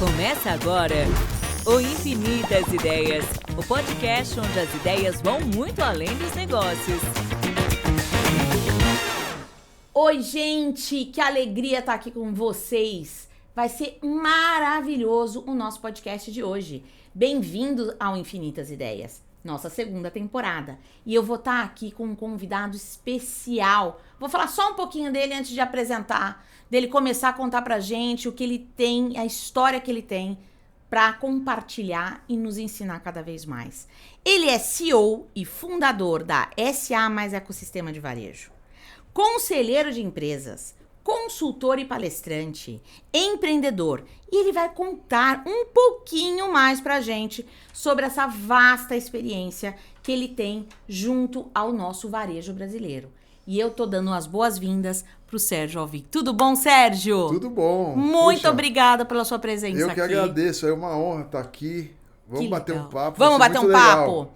Começa agora o Infinitas Ideias, o podcast onde as ideias vão muito além dos negócios. Oi, gente, que alegria estar aqui com vocês. Vai ser maravilhoso o nosso podcast de hoje. Bem-vindo ao Infinitas Ideias, nossa segunda temporada. E eu vou estar aqui com um convidado especial. Vou falar só um pouquinho dele antes de apresentar, dele começar a contar pra gente o que ele tem, a história que ele tem para compartilhar e nos ensinar cada vez mais. Ele é CEO e fundador da SA Mais Ecossistema de Varejo, conselheiro de empresas, consultor e palestrante, empreendedor. E ele vai contar um pouquinho mais pra gente sobre essa vasta experiência que ele tem junto ao nosso varejo brasileiro. E eu tô dando as boas-vindas pro Sérgio Alvim. Tudo bom, Sérgio? Tudo bom. Muito obrigada pela sua presença aqui. Eu que agradeço, é uma honra estar aqui. Vamos bater um papo. Vamos bater um papo. Legal.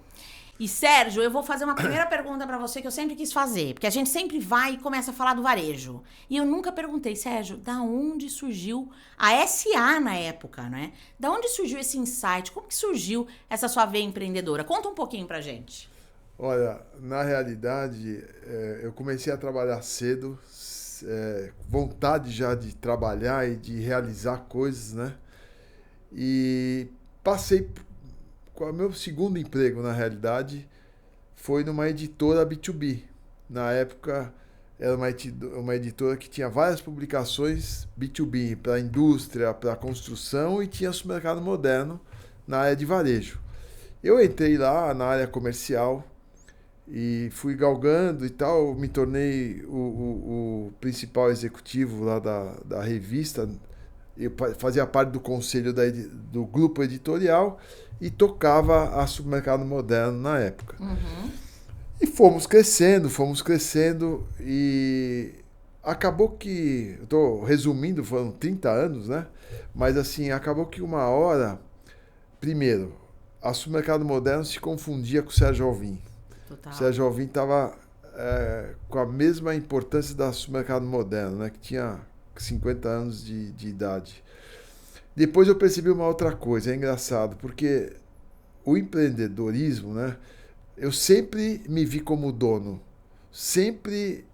E, Sérgio, eu vou fazer uma primeira pergunta pra você que eu sempre quis fazer. Porque a gente sempre vai e começa a falar do varejo. E eu nunca perguntei, Sérgio, da onde surgiu a SA na época, né? Da onde surgiu esse insight? Como que surgiu essa sua veia empreendedora? Conta um pouquinho pra gente. Olha, na realidade, eu comecei a trabalhar cedo, vontade já de trabalhar e de realizar coisas, né? E passei... O meu segundo emprego, na realidade, foi numa editora B2B. Na época, era uma editora que tinha várias publicações B2B, para a indústria, para a construção, e tinha supermercado moderno na área de varejo. Eu entrei lá na área comercial e fui galgando e tal, me tornei o principal executivo lá da revista. Eu fazia parte do conselho do grupo editorial e tocava a Supermercado Moderno na época. Uhum. E fomos crescendo e acabou que, eu estou resumindo, foram 30 anos, né? Mas assim, acabou que uma hora, primeiro, a Supermercado Moderno se confundia com o Sérgio Alvim. Total. O Sérgio Alvim estava com a mesma importância da Supermercado Moderno, né? Que tinha 50 anos de idade. Depois eu percebi uma outra coisa, é engraçado, porque o empreendedorismo, né? Eu sempre me vi como dono, sempre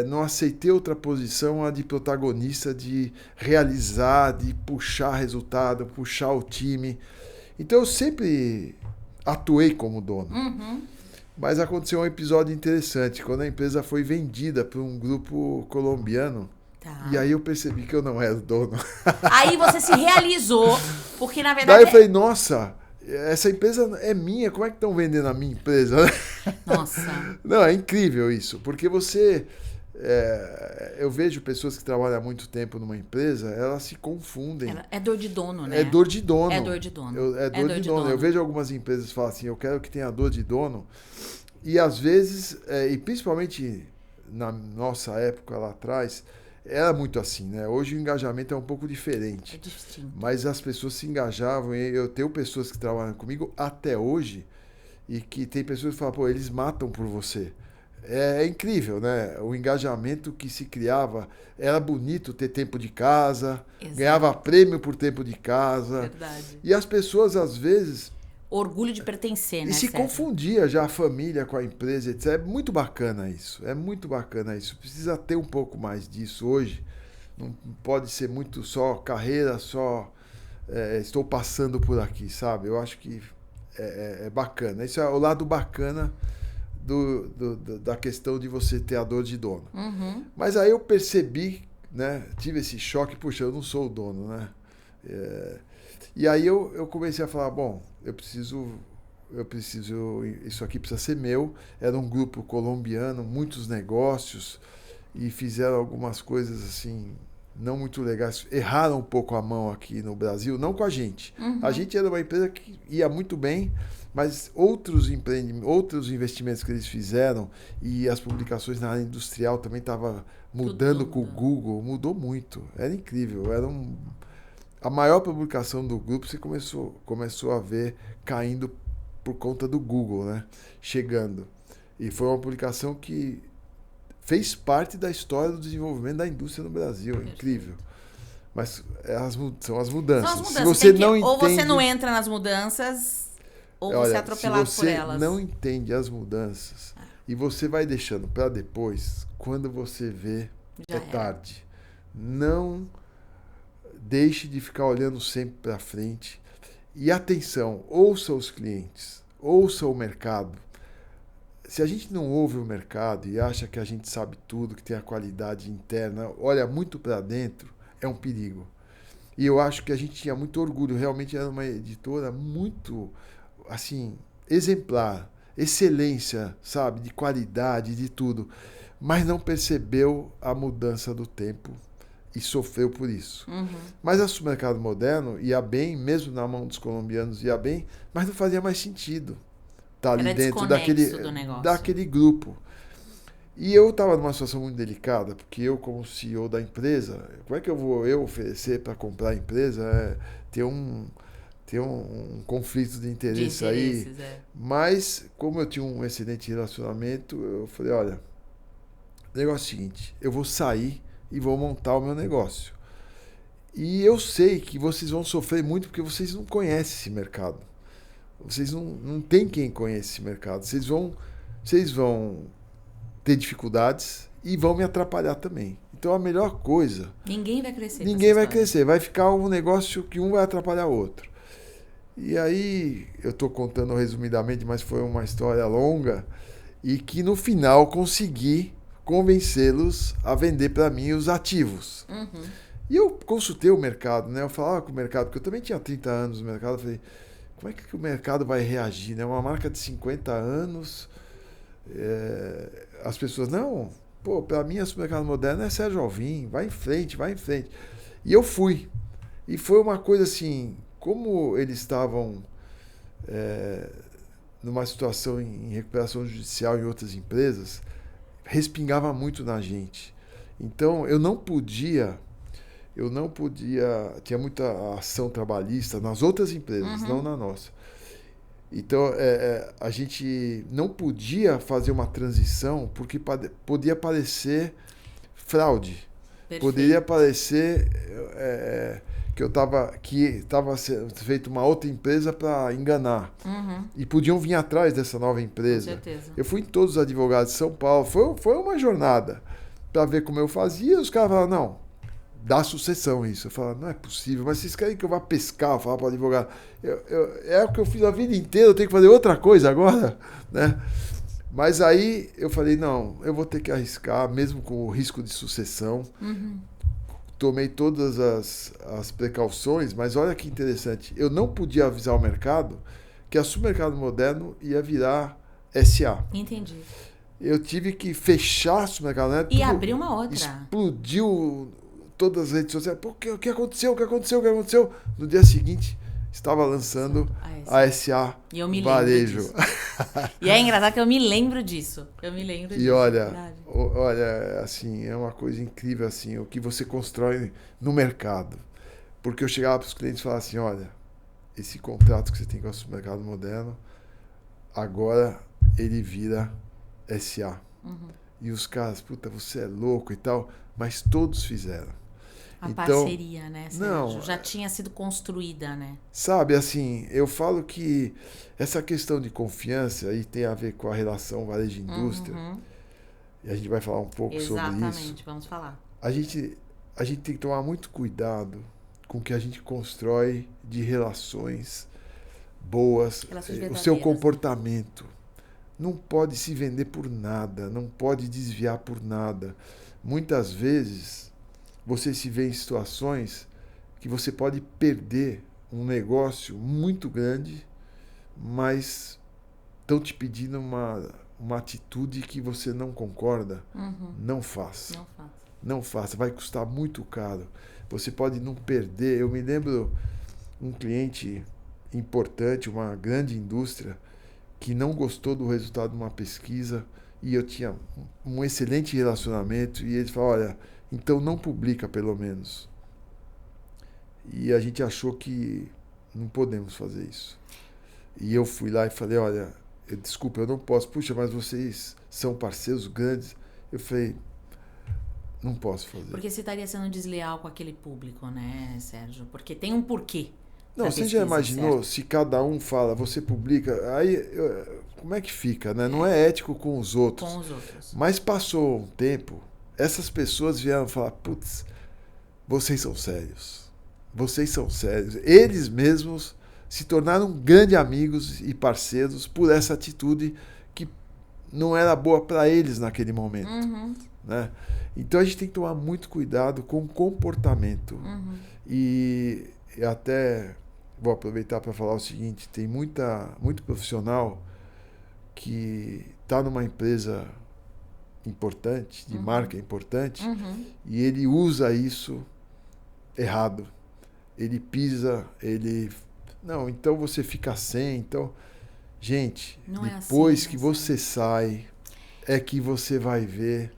não aceitei outra posição, a de protagonista, de realizar, de puxar resultado, puxar o time. Então eu sempre atuei como dono. Uhum. Mas aconteceu um episódio interessante, quando a empresa foi vendida para um grupo colombiano. Tá. E aí eu percebi que eu não era o dono. Aí você se realizou, porque na verdade... Daí eu falei, nossa, essa empresa é minha, como é que estão vendendo a minha empresa? Nossa. Não, é incrível isso, porque você... eu vejo pessoas que trabalham há muito tempo numa empresa, elas se confundem. É dor de dono, né? É dor de dono. É dor de dono. É dor de dono. Eu vejo algumas empresas que falam assim, eu quero que tenha dor de dono. E às vezes, e principalmente na nossa época lá atrás, era muito assim, né? Hoje o engajamento é um pouco diferente. É distinto. Mas as pessoas se engajavam. E eu tenho pessoas que trabalham comigo até hoje e que tem pessoas que falam, pô, eles matam por você. É incrível, né? O engajamento que se criava. Era bonito ter tempo de casa, Exato. Ganhava prêmio por tempo de casa. Verdade. E as pessoas, às vezes... Orgulho de pertencer, né? E se Sérgio? confundia já a família com a empresa, etc. É muito bacana isso. É muito bacana isso. Precisa ter um pouco mais disso hoje. Não pode ser muito só carreira, só estou passando por aqui, sabe? Eu acho que é bacana. Isso é o lado bacana da questão de você ter a dor de dono. Uhum. Mas aí eu percebi, né? Tive esse choque, puxa, eu não sou o dono, né? E aí eu comecei a falar, bom, eu preciso, isso aqui precisa ser meu. Era um grupo colombiano, muitos negócios, e fizeram algumas coisas assim, não muito legais. Erraram um pouco a mão aqui no Brasil, não com a gente. Uhum. A gente era uma empresa que ia muito bem, mas outros investimentos que eles fizeram e as publicações na área industrial também estavam mudando com o Google, mudou muito. Era incrível, a maior publicação do grupo você começou a ver caindo por conta do Google, né? Chegando. E foi uma publicação que fez parte da história do desenvolvimento da indústria no Brasil. Incrível. Mas são as mudanças. São as mudanças. Se você não ou você entende, não entra nas mudanças, ou você é atropelado por elas. se você não entende as mudanças e você vai deixando para depois, quando você vê, Já é era. tarde. Não deixe de ficar olhando sempre para frente. E atenção, ouça os clientes, ouça o mercado. Se a gente não ouve o mercado e acha que a gente sabe tudo, que tem a qualidade interna, olha muito para dentro, é um perigo. E eu acho que a gente tinha muito orgulho, realmente era uma editora muito, assim, exemplar, excelência, sabe, de qualidade, de tudo, mas não percebeu a mudança do tempo e sofreu por isso. Mas a Supermercado Moderno ia bem, mesmo na mão dos colombianos ia bem, mas não fazia mais sentido estar ali Era dentro desconexo do negócio. daquele grupo. E eu estava numa situação muito delicada, porque eu, como CEO da empresa, como é que eu vou oferecer para comprar a empresa? Ter um conflito de interesse aí. Mas, como eu tinha um excelente relacionamento, eu falei, olha, o negócio é o seguinte, eu vou sair e vou montar o meu negócio. E eu sei que vocês vão sofrer muito porque vocês não conhecem esse mercado. Vocês não têm quem conhece esse mercado. Vocês vão ter dificuldades e vão me atrapalhar também. Então a melhor coisa... Ninguém vai crescer. Ninguém vai crescer. Vai ficar um negócio que um vai atrapalhar o outro. E aí, eu estou contando resumidamente, mas foi uma história longa, e que no final consegui convencê-los a vender para mim os ativos. E eu consultei o mercado, né? Eu falava com o mercado, porque eu também tinha 30 anos no mercado, eu falei, como é que o mercado vai reagir, né? Uma marca de 50 anos, as pessoas, não, pô, para mim a Supermercado Moderno é Sérgio Alvim, vai em frente, vai em frente. E eu fui. E foi uma coisa assim, como eles estavam numa situação em recuperação judicial em outras empresas, respingava muito na gente. Então eu não podia, tinha muita ação trabalhista nas outras empresas, não na nossa. Então a gente não podia fazer uma transição porque podia parecer fraude. Perfeito. Poderia parecer que estava sendo feita uma outra empresa para enganar. E podiam vir atrás dessa nova empresa. Com certeza. Eu fui em todos os advogados de São Paulo. Foi uma jornada para ver como eu fazia. Os caras falaram, não, dá sucessão isso. Eu falava, não é possível, mas vocês querem que eu vá pescar? Eu falava para o advogado, é o que eu fiz a vida inteira, eu tenho que fazer outra coisa agora, né? Mas aí eu falei, não, eu vou ter que arriscar, mesmo com o risco de sucessão. Tomei todas as precauções, mas olha que interessante, eu não podia avisar o mercado que a Supermercado Moderno ia virar SA. Entendi. Eu tive que fechar a Supermercado Moderno. E abrir uma outra. Explodiu todas as redes sociais. Pô, o que aconteceu? O que aconteceu? No dia seguinte, estava lançando a SA e eu me Varejo. Lembro disso. E é engraçado que eu me lembro disso. E olha, assim, é uma coisa incrível assim, o que você constrói no mercado. Porque eu chegava para os clientes e falava assim, olha, esse contrato que você tem com o Supermercado Moderno, agora ele vira SA. E os caras, puta, você é louco e tal, mas todos fizeram. A parceria, né, Sérgio? Não, já tinha sido construída, né? Sabe, assim, eu falo que essa questão de confiança aí tem a ver com a relação varejo-indústria. E a gente vai falar um pouco sobre isso. Exatamente, vamos falar. A gente tem que tomar muito cuidado com o que a gente constrói de relações boas, o seu comportamento. Não pode se vender por nada, não pode desviar por nada. Muitas vezes você se vê em situações que você pode perder um negócio muito grande, mas estão te pedindo uma atitude que você não concorda. Não faça. Não faça, vai custar muito caro. Você pode não perder. Eu me lembro um cliente importante, uma grande indústria, que não gostou do resultado de uma pesquisa e eu tinha um excelente relacionamento e ele falou, olha, então não publica pelo menos. E a gente achou que não podemos fazer isso. E eu fui lá e falei, olha, desculpa, eu não posso. Puxa, mas vocês são parceiros grandes. Eu falei, Não posso fazer. Porque você estaria sendo desleal com aquele público, né, Sérgio? Porque tem um porquê. Não, da você já pesquisa, imaginou certo? se cada um fala, você publica, aí como é que fica, né? Não é ético com os outros. Com os outros. Mas passou um tempo, essas pessoas vieram falar, putz, vocês são sérios. Vocês são sérios. Eles mesmos se tornaram grandes amigos e parceiros por essa atitude que não era boa para eles naquele momento. Uhum. Né? Então a gente tem que tomar muito cuidado com o comportamento. Uhum. E até vou aproveitar para falar o seguinte, tem muito profissional que está numa empresa importante, de marca importante, e ele usa isso errado. Ele pisa, não, então você fica sem, então... Gente, Não é depois assim, que né, você sai, é que você vai ver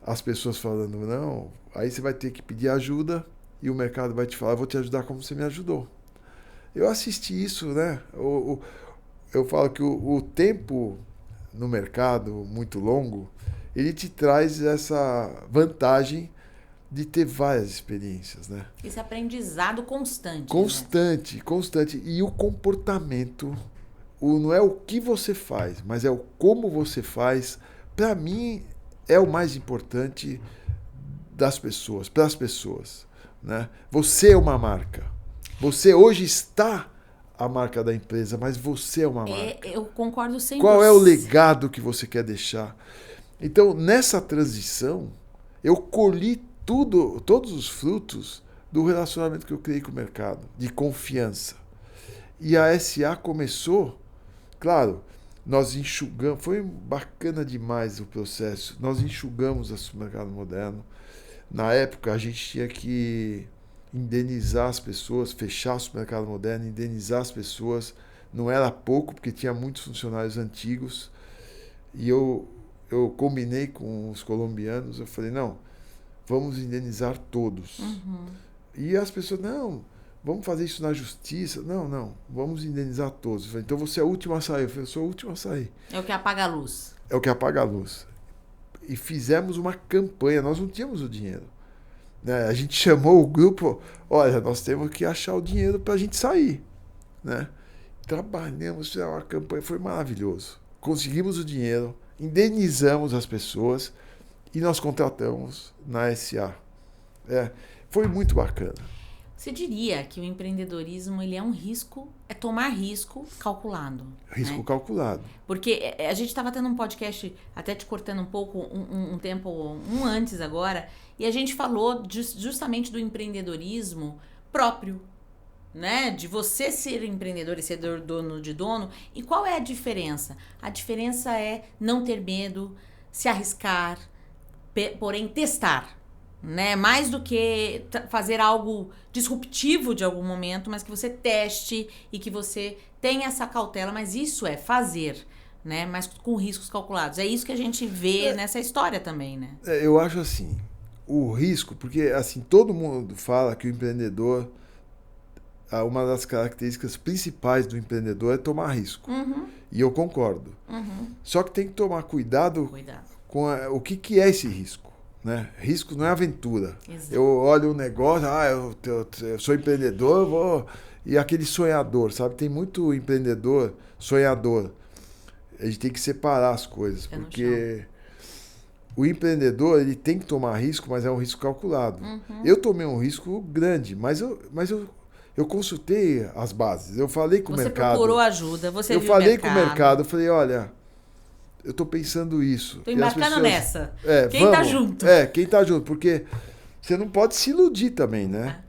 as pessoas falando, não, aí você vai ter que pedir ajuda e o mercado vai te falar, eu vou te ajudar como você me ajudou. Eu assisti isso, né? Eu falo que o tempo no mercado muito longo, ele te traz essa vantagem de ter várias experiências, né? Esse aprendizado constante. Constante, né? constante. E o comportamento, não é o que você faz, mas é o como você faz. Para mim, é o mais importante das pessoas, para as pessoas, né? Você é uma marca. Você hoje está a marca da empresa, mas você é uma marca. Eu concordo 100%. Qual é o legado que você quer deixar? Então, nessa transição, eu colhi todos os frutos do relacionamento que eu criei com o mercado, de confiança. E a SA começou, claro, nós enxugamos, foi bacana demais o processo, nós enxugamos o supermercado moderno. Na época, a gente tinha que indenizar as pessoas, fechar o supermercado moderno, indenizar as pessoas. Não era pouco, porque tinha muitos funcionários antigos. E eu combinei com os colombianos, eu falei, não, vamos indenizar todos. E as pessoas, não, vamos fazer isso na justiça. Não, vamos indenizar todos. Eu falei, então você é o último a sair. Eu falei, eu sou o último a sair. É o que apaga a luz. É o que apaga a luz. E fizemos uma campanha, nós não tínhamos o dinheiro. Né? A gente chamou o grupo, olha, nós temos que achar o dinheiro para a gente sair. Né? Trabalhamos, fizemos uma campanha, foi maravilhoso. Conseguimos o dinheiro, indenizamos as pessoas e nós contratamos na SA. Foi muito bacana. Você diria que o empreendedorismo ele é um risco, é tomar risco calculado. Risco né? calculado. Porque a gente estava tendo um podcast, até te cortando um pouco, um tempo, antes agora, e a gente falou justamente do empreendedorismo próprio, né? De você ser empreendedor e ser dono de dono. E qual é a diferença? A diferença é não ter medo, se arriscar, porém testar. Né? Mais do que fazer algo disruptivo de algum momento, mas que você teste e que você tenha essa cautela, mas isso é fazer, né? Mas com riscos calculados. É isso que a gente vê nessa história também, né? Eu acho assim, o risco, porque assim, todo mundo fala que o empreendedor, uma das características principais do empreendedor é tomar risco. E eu concordo. Só que tem que tomar cuidado. Com o que é esse risco. Né? Risco não é aventura. Exato. Eu olho um negócio, eu sou empreendedor, vou... E aquele sonhador, sabe? Tem muito empreendedor sonhador. A gente tem que separar as coisas, porque o empreendedor ele tem que tomar risco, mas é um risco calculado. Eu tomei um risco grande, mas eu consultei as bases. Eu falei com o mercado. Você procurou ajuda, você viu o mercado. Eu falei com o mercado, eu falei, olha, eu tô pensando isso. Tô embarcando nessa. Quem tá junto? Quem tá junto. Porque você não pode se iludir também, né?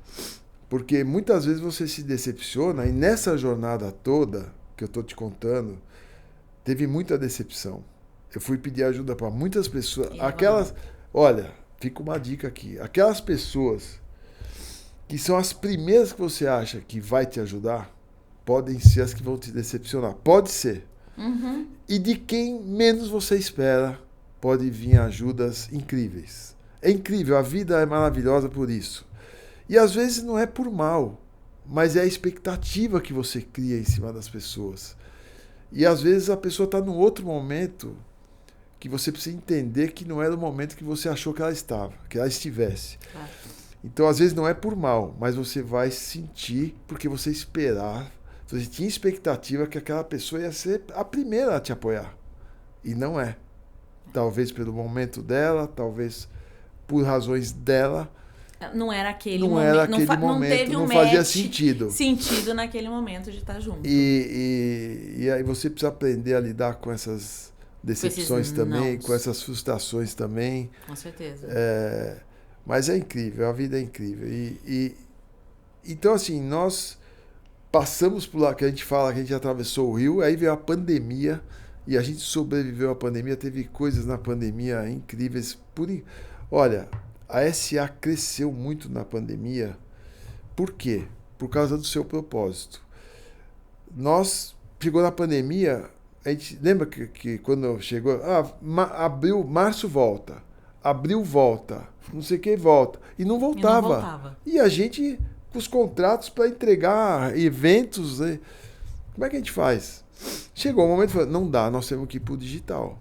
Porque muitas vezes você se decepciona e nessa jornada toda que eu tô te contando, teve muita decepção. Eu fui pedir ajuda para muitas pessoas. Olha, fica uma dica aqui. Aquelas pessoas que são as primeiras que você acha que vai te ajudar, podem ser as que vão te decepcionar. Pode ser. E de quem menos você espera pode vir ajudas incríveis. É incrível, a vida é maravilhosa por isso. E às vezes não é por mal, mas é a expectativa que você cria em cima das pessoas. E às vezes a pessoa está num outro momento que você precisa entender que não era o momento que você achou que ela estivesse. Claro. Então, às vezes, não é por mal, mas você vai sentir porque você tinha expectativa que aquela pessoa ia ser a primeira a te apoiar. E não é. Talvez pelo momento dela, talvez por razões dela. Não era aquele não momento. Era aquele momento, não teve não um fazia match sentido naquele momento de estar junto. E aí você precisa aprender a lidar com essas decepções também, com essas frustrações também. Com certeza. Mas é incrível, a vida é incrível. Então, assim, nós passamos por lá, que a gente fala que a gente atravessou o rio, aí veio a pandemia, e a gente sobreviveu à pandemia, teve coisas na pandemia incríveis. Olha, a SA cresceu muito na pandemia. Por quê? Por causa do seu propósito. Chegou na pandemia, a gente lembra que quando chegou, abril, março volta, abril volta, não sei o que volta, e não voltava. E a gente, com os contratos para entregar eventos, né? Como é que a gente faz? Chegou um momento e falou, não dá, nós temos que ir para o digital.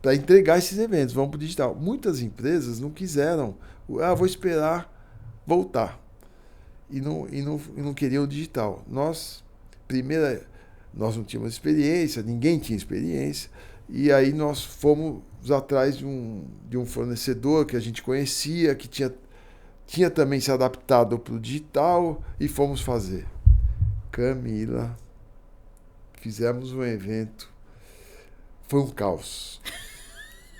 Para entregar esses eventos, vamos para o digital. Muitas empresas não quiseram, vou esperar voltar. E não queriam o digital. Nós não tínhamos experiência, ninguém tinha experiência, e aí nós fomos atrás de um fornecedor que a gente conhecia, que tinha também se adaptado para o digital, e fomos fazer. Camila, fizemos um evento, foi um caos.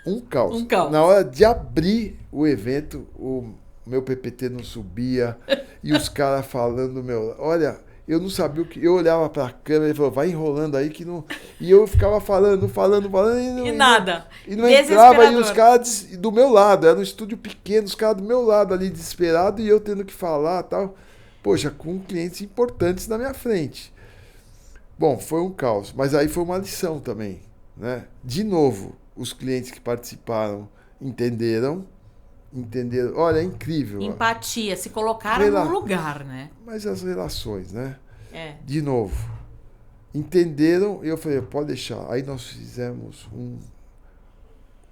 Um caos. Na hora de abrir o evento, o meu PPT não subia, e os caras falando, olha, eu não sabia o que. Eu olhava para a câmera e falava, vai enrolando aí que não. E eu ficava falando, e nada. E não entrava, e os caras do meu lado, era um estúdio pequeno, os caras do meu lado ali desesperados, e eu tendo que falar e tal. Poxa, com clientes importantes na minha frente. Bom, foi um caos, mas aí foi uma lição também, né? De novo, os clientes que participaram entenderam, olha, é incrível. Empatia, se colocaram no lugar, né? Mas as relações, né? De novo, entenderam, e eu falei, pode deixar. Aí nós fizemos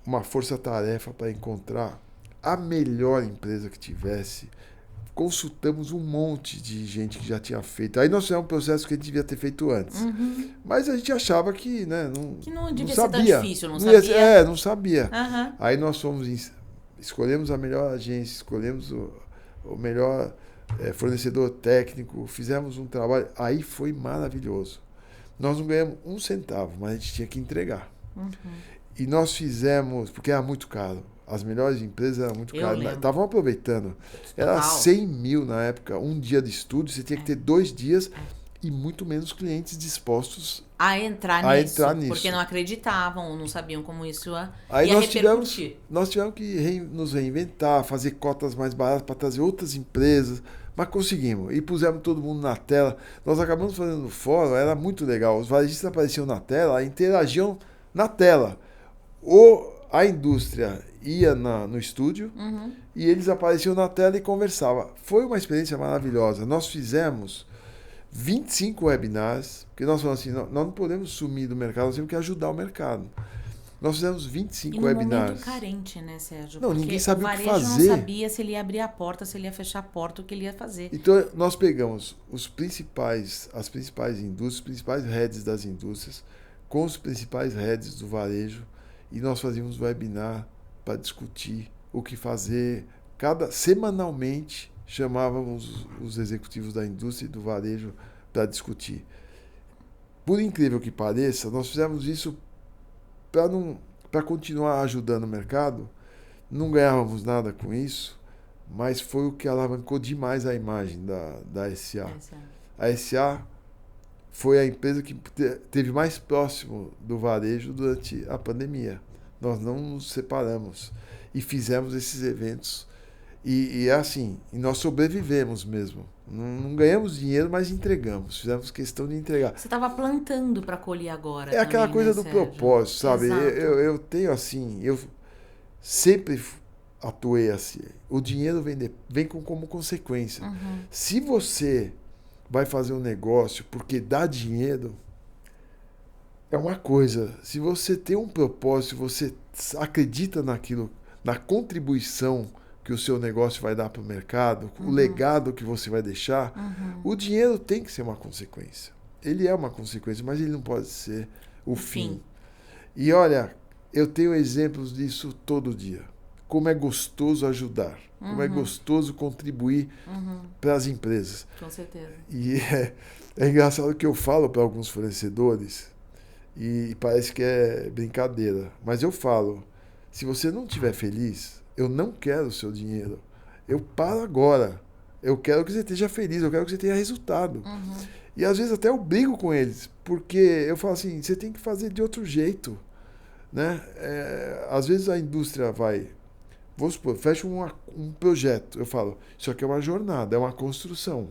uma força-tarefa para encontrar a melhor empresa que tivesse. Consultamos um monte de gente que já tinha feito. Aí nós fizemos um processo que a gente devia ter feito antes. Uhum. Mas a gente achava que, né, não devia ser tão difícil, não sabia. Não sabia. Uhum. Aí nós escolhemos a melhor agência, escolhemos o melhor fornecedor técnico, fizemos um trabalho. Aí foi maravilhoso. Nós não ganhamos um centavo, mas a gente tinha que entregar. Uhum. E nós fizemos, porque era muito caro. As melhores empresas eram muito caras. Estavam aproveitando. Era 100 mil na época, um dia de estúdio. Você tinha que ter 2 dias e muito menos clientes dispostos a entrar nisso. Porque não acreditavam, não sabiam como isso ia repercutir. Nós tivemos que nos reinventar, fazer cotas mais baratas para trazer outras empresas. Mas conseguimos. E pusemos todo mundo na tela. Nós acabamos fazendo no fórum, era muito legal. Os varejistas apareciam na tela, interagiam na tela. A indústria ia no estúdio, uhum, e eles apareciam na tela e conversavam. Foi uma experiência maravilhosa. Nós fizemos 25 webinars, porque nós falamos assim, nós não podemos sumir do mercado, nós temos que ajudar o mercado. Nós fizemos 25 webinars. E num momento carente, né, Sérgio? Não, ninguém sabia o que fazer. O varejo não sabia se ele ia abrir a porta, se ele ia fechar a porta, o que ele ia fazer. Então, nós pegamos as principais indústrias, os principais heads das indústrias, com os principais heads do varejo, e nós fazíamos webinar para discutir o que fazer. Semanalmente chamávamos os executivos da indústria e do varejo para discutir. Por incrível que pareça, nós fizemos isso para continuar ajudando o mercado. Não ganhávamos nada com isso, mas foi o que alavancou demais a imagem da SA. A SA foi a empresa que esteve mais próximo do varejo durante a pandemia. Nós não nos separamos e fizemos esses eventos. E é assim, e nós sobrevivemos mesmo. Não ganhamos dinheiro, mas entregamos. Fizemos questão de entregar. Você estava plantando para colher agora. É aquela coisa do Sérgio? propósito, sabe? Exato. Eu tenho assim, eu sempre atuei assim. O dinheiro vem como consequência. Uhum. Se você vai fazer um negócio porque dá dinheiro, é uma coisa. Se você tem um propósito, você acredita naquilo, na contribuição que o seu negócio vai dar para o mercado, o legado que você vai deixar, o dinheiro tem que ser uma consequência. Ele é uma consequência, mas ele não pode ser o fim. E olha, eu tenho exemplos disso todo dia. Como é gostoso ajudar, como é gostoso contribuir para as empresas. Com certeza. E é engraçado que eu falo para alguns fornecedores, e parece que é brincadeira, mas eu falo, se você não estiver feliz, eu não quero o seu dinheiro. Eu paro agora. Eu quero que você esteja feliz, eu quero que você tenha resultado. E às vezes até eu brigo com eles, porque eu falo assim, você tem que fazer de outro jeito. Né? Às vezes a indústria vai, vamos supor, fecha um projeto. Eu falo, isso aqui é uma jornada, é uma construção.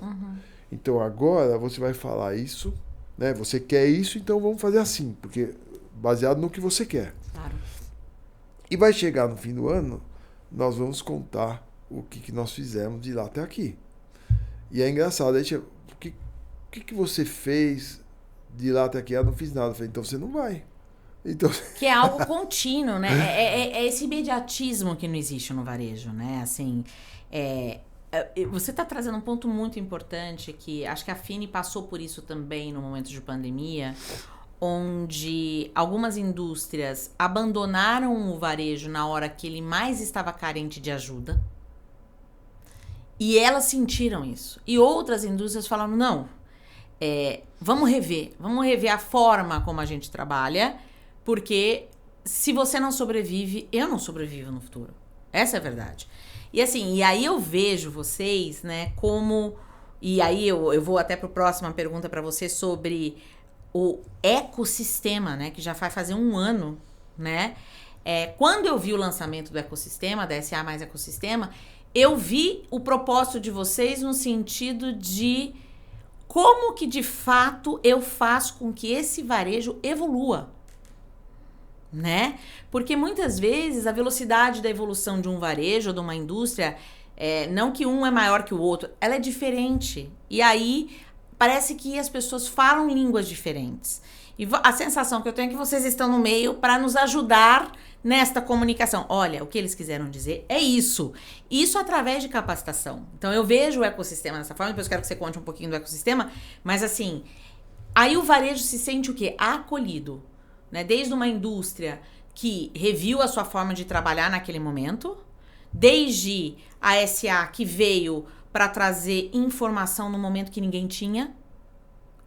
Então agora você vai falar isso, né? Você quer isso, então vamos fazer assim, porque baseado no que você quer. Claro. E vai chegar no fim do ano, nós vamos contar o que nós fizemos de lá até aqui. E é engraçado, aí, o que você fez de lá até aqui? Eu não fiz nada. Eu falei, então você não vai. Então... Que é algo contínuo, né? É esse imediatismo que não existe no varejo, né? Assim, você está trazendo um ponto muito importante que acho que a Fini passou por isso também no momento de pandemia, onde algumas indústrias abandonaram o varejo na hora que ele mais estava carente de ajuda. E elas sentiram isso. E outras indústrias falaram, não, vamos rever a forma como a gente trabalha, porque se você não sobrevive, eu não sobrevivo no futuro. Essa é a verdade. E assim, e aí eu vejo vocês, né, como... E aí eu vou até para a próxima pergunta para você sobre o ecossistema, né, que já vai fazer um ano, né? Quando eu vi o lançamento do ecossistema, da SA mais ecossistema, eu vi o propósito de vocês no sentido de como que de fato eu faço com que esse varejo evolua, né? Porque muitas vezes a velocidade da evolução de um varejo ou de uma indústria, não que um é maior que o outro, ela é diferente. E aí parece que as pessoas falam línguas diferentes. E a sensação que eu tenho é que vocês estão no meio para nos ajudar nesta comunicação. Olha, o que eles quiseram dizer é isso. Isso através de capacitação. Então, eu vejo o ecossistema dessa forma. Depois eu quero que você conte um pouquinho do ecossistema. Mas, assim, aí o varejo se sente o quê? Acolhido. Né? Desde uma indústria que reviu a sua forma de trabalhar naquele momento. Desde a SA que veio para trazer informação no momento que ninguém tinha.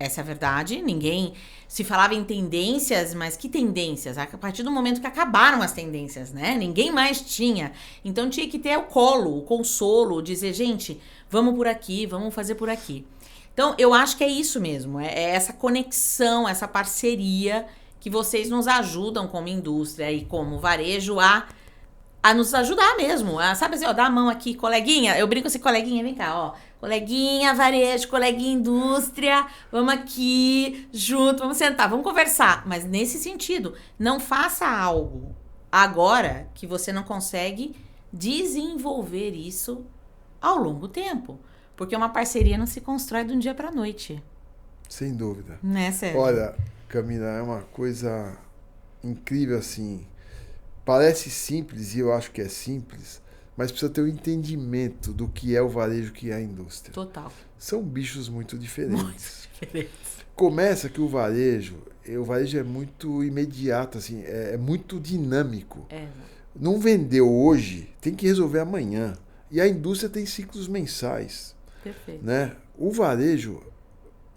Essa é a verdade, ninguém se falava em tendências, mas que tendências? A partir do momento que acabaram as tendências, né? Ninguém mais tinha. Então tinha que ter o colo, o consolo, dizer, gente, vamos por aqui, vamos fazer por aqui. Então eu acho que é isso mesmo, é essa conexão, essa parceria que vocês nos ajudam como indústria e como varejo a nos ajudar mesmo. Sabe assim, ó, dá a mão aqui, coleguinha, eu brinco assim, coleguinha, vem cá, ó. Coleguinha, varejo, coleguinha, indústria, vamos aqui, junto, vamos sentar, vamos conversar. Mas nesse sentido, não faça algo agora que você não consegue desenvolver isso ao longo tempo. Porque uma parceria não se constrói de um dia pra noite. Sem dúvida. Né, Sérgio? Olha, Camila, é uma coisa incrível assim. Parece simples, e eu acho que é simples, mas precisa ter um entendimento do que é o varejo, que é a indústria. Total. São bichos muito diferentes. Começa que o varejo é muito imediato, assim, é muito dinâmico. Não vendeu hoje, tem que resolver amanhã. E a indústria tem ciclos mensais. Perfeito. Né? O varejo,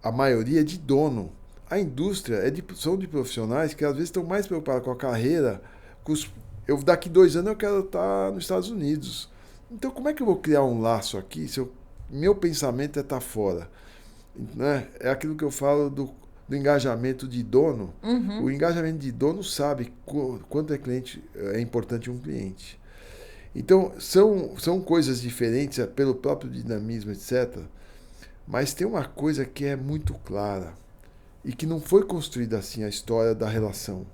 a maioria é de dono. A indústria são de profissionais que às vezes estão mais preocupados com a carreira. Daqui 2 anos eu quero estar nos Estados Unidos. Então, como é que eu vou criar um laço aqui se meu pensamento é estar fora? Né? É aquilo que eu falo do engajamento de dono. O engajamento de dono sabe quanto é importante um cliente. Então, são coisas diferentes pelo próprio dinamismo, etc. Mas tem uma coisa que é muito clara e que não foi construída assim, a história da relação.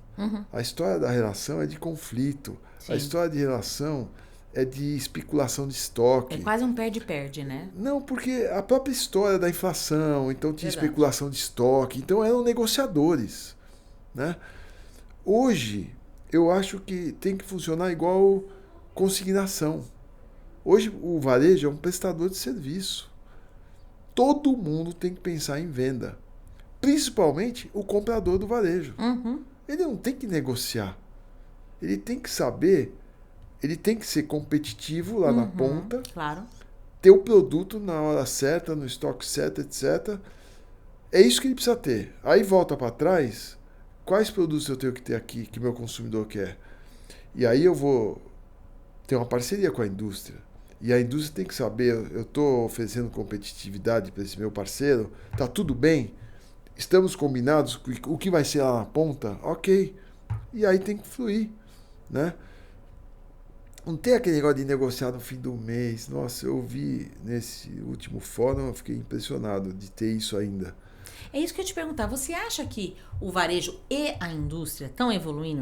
A história da relação é de conflito. Sim. A história de relação é de especulação de estoque. É quase um perde-perde, né? Não, porque a própria história da inflação, então tinha especulação de estoque. Então eram negociadores. né? Hoje, eu acho que tem que funcionar igual consignação. Hoje, o varejo é um prestador de serviço. Todo mundo tem que pensar em venda. Principalmente o comprador do varejo. Uhum. Ele não tem que negociar. Ele tem que saber, ele tem que ser competitivo lá na ponta, Claro. ter o produto na hora certa, no estoque certo, etc. É isso que ele precisa ter. Aí volta para trás, quais produtos eu tenho que ter aqui que meu consumidor quer? E aí eu vou ter uma parceria com a indústria. E a indústria tem que saber, eu estou oferecendo competitividade para esse meu parceiro, tá tudo bem? Estamos combinados? O que vai ser lá na ponta? Ok. E aí tem que fluir, né? Não tem aquele negócio de negociar no fim do mês. Nossa, eu vi nesse último fórum, eu fiquei impressionado de ter isso ainda. É isso que eu ia te perguntar. Você acha que o varejo e a indústria estão evoluindo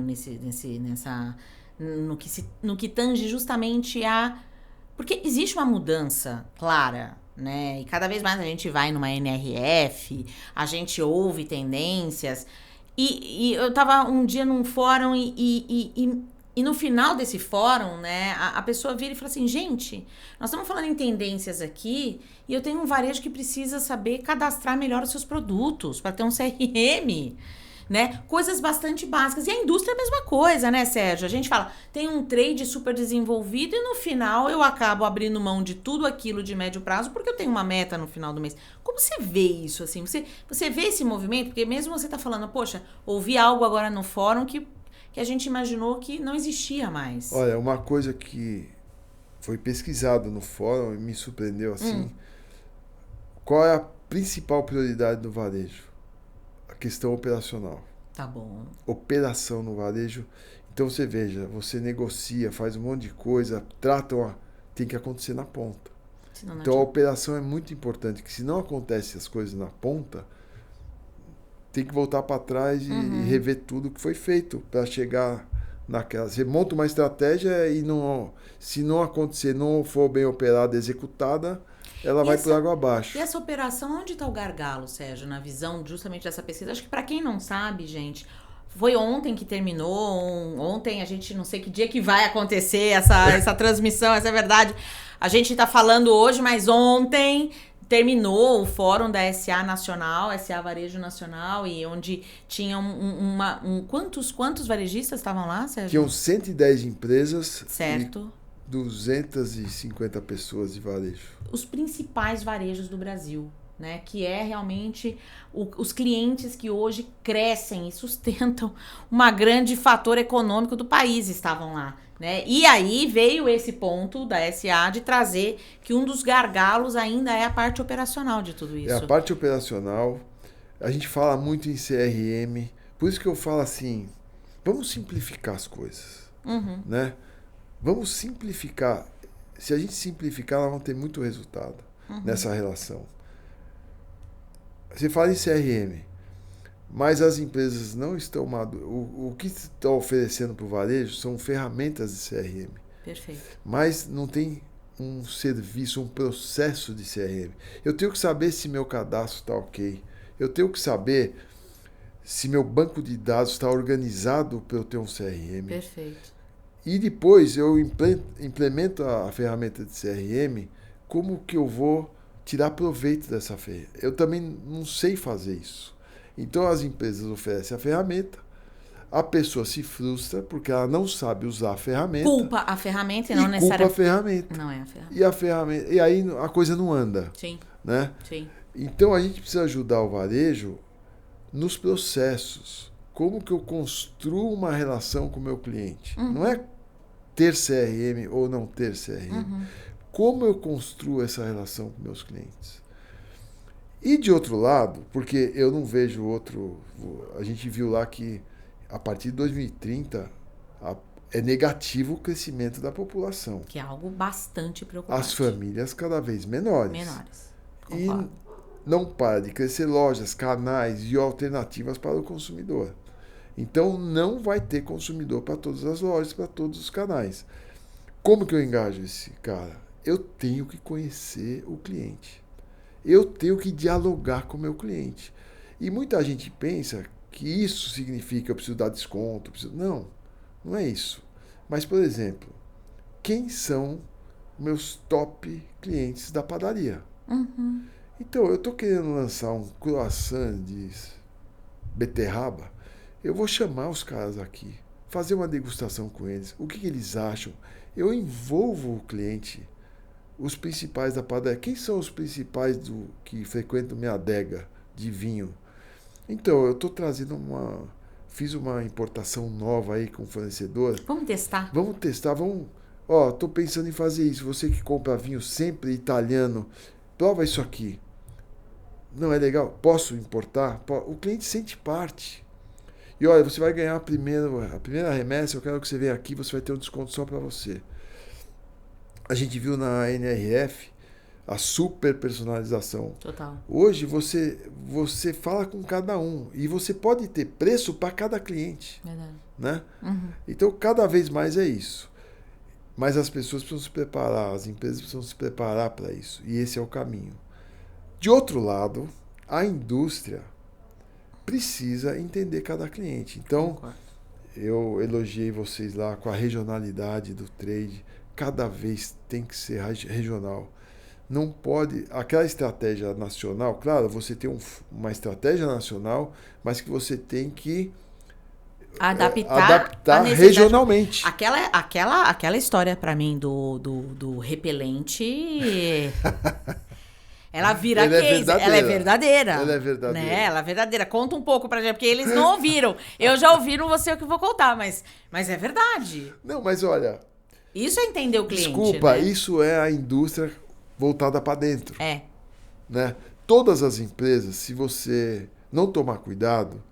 no que tange justamente a... Porque existe uma mudança clara, né? E cada vez mais a gente vai numa NRF, a gente ouve tendências. E eu tava um dia num fórum e no final desse fórum, né, a pessoa vira e fala assim, gente, nós estamos falando em tendências aqui e eu tenho um varejo que precisa saber cadastrar melhor os seus produtos para ter um CRM, né? Coisas bastante básicas. E a indústria é a mesma coisa, né, Sérgio? A gente fala, tem um trade super desenvolvido e no final eu acabo abrindo mão de tudo aquilo de médio prazo porque eu tenho uma meta no final do mês. Como você vê isso, assim? Você vê esse movimento? Porque mesmo você tá falando, poxa, ouvi algo agora no fórum que a gente imaginou que não existia mais. Olha, uma coisa que foi pesquisado no fórum e me surpreendeu assim, qual é a principal prioridade do varejo? A questão operacional. Tá bom. Operação no varejo. Então você veja, você negocia, faz um monte de coisa, tem que acontecer na ponta. Então a operação é muito importante, que se não acontecem as coisas na ponta, tem que voltar para trás e rever tudo que foi feito para chegar naquela. Você monta uma estratégia e se não acontecer, não for bem operada, executada, ela vai por água abaixo. E essa operação, onde está o gargalo, Sérgio, na visão justamente dessa pesquisa? Acho que para quem não sabe, gente, foi ontem que terminou, ontem a gente não sei que dia que vai acontecer essa transmissão, essa é verdade. A gente está falando hoje, mas ontem terminou o fórum da SA Nacional, SA Varejo Nacional, e onde tinha quantos varejistas estavam lá, Sérgio? Tinham 110 empresas. Certo. E 250 pessoas de varejo. Os principais varejos do Brasil, né? Que é realmente os clientes que hoje crescem e sustentam um grande fator econômico do país estavam lá, né? E aí veio esse ponto da SA de trazer que um dos gargalos ainda é a parte operacional de tudo isso. É a parte operacional. A gente fala muito em CRM. Por isso que eu falo assim, vamos simplificar as coisas, né? Vamos simplificar. Se a gente simplificar, nós vamos ter muito resultado nessa relação. Você fala em CRM, mas as empresas não estão maduras. O que estão oferecendo para o varejo são ferramentas de CRM. Perfeito. Mas não tem um serviço, um processo de CRM. Eu tenho que saber se meu cadastro está ok. Eu tenho que saber se meu banco de dados está organizado para eu ter um CRM. Perfeito. E depois eu implemento a ferramenta de CRM, como que eu vou tirar proveito dessa ferramenta? Eu também não sei fazer isso. Então as empresas oferecem a ferramenta, a pessoa se frustra porque ela não sabe usar a ferramenta. Culpa a ferramenta e não necessariamente. Culpa a ferramenta. Não é a ferramenta. E aí a coisa não anda. Sim. Né? Sim. Então a gente precisa ajudar o varejo nos processos. Como que eu construo uma relação com o meu cliente? Não é ter CRM ou não ter CRM. Como eu construo essa relação com meus clientes? E de outro lado, porque eu não vejo outro... A gente viu lá que a partir de 2030 é negativo o crescimento da população. Que é algo bastante preocupante. As famílias cada vez menores. Concordo. E não para de crescer lojas, canais e alternativas para o consumidor. Então, não vai ter consumidor para todas as lojas, para todos os canais. Como que eu engajo esse cara? Eu tenho que conhecer o cliente. Eu tenho que dialogar com o meu cliente. E muita gente pensa que isso significa eu preciso dar desconto. Não, não é isso. Mas, por exemplo, quem são meus top clientes da padaria? Uhum. Então, eu estou querendo lançar um croissant de beterraba, eu vou chamar os caras aqui, fazer uma degustação com eles, o que eles acham. Eu envolvo o cliente, os principais da padaria. Quem são os principais que frequentam minha adega de vinho? Então, eu estou trazendo fiz uma importação nova aí com o fornecedor. Vamos testar. Vamos testar, estou pensando em fazer isso. Você que compra vinho sempre italiano, prova isso aqui. Não é legal? Posso importar? O cliente sente parte. E olha, você vai ganhar a primeira remessa, eu quero que você venha aqui, você vai ter um desconto só para você. A gente viu na NRF a super personalização. Total. Hoje você fala com cada um e você pode ter preço para cada cliente. Verdade. Né? Uhum. Então, cada vez mais é isso. Mas as pessoas precisam se preparar, as empresas precisam se preparar para isso. E esse é o caminho. De outro lado, a indústria precisa entender cada cliente. Então, eu elogiei vocês lá com a regionalidade do trade. Cada vez tem que ser regional. Não pode... Aquela estratégia nacional, claro, você tem uma estratégia nacional, mas que você tem que adaptar regionalmente. Aquela história pra mim do repelente... Ela vira case, ela é verdadeira. Ela é verdadeira. Né? Ela é verdadeira. Conta um pouco pra gente, porque eles não ouviram. Eu já ouvi, não vou ser eu que vou contar, mas é verdade. Não, mas olha... Isso é entender o cliente, desculpa, né? Isso é a indústria voltada para dentro. É. Né? Todas as empresas, se você não tomar cuidado,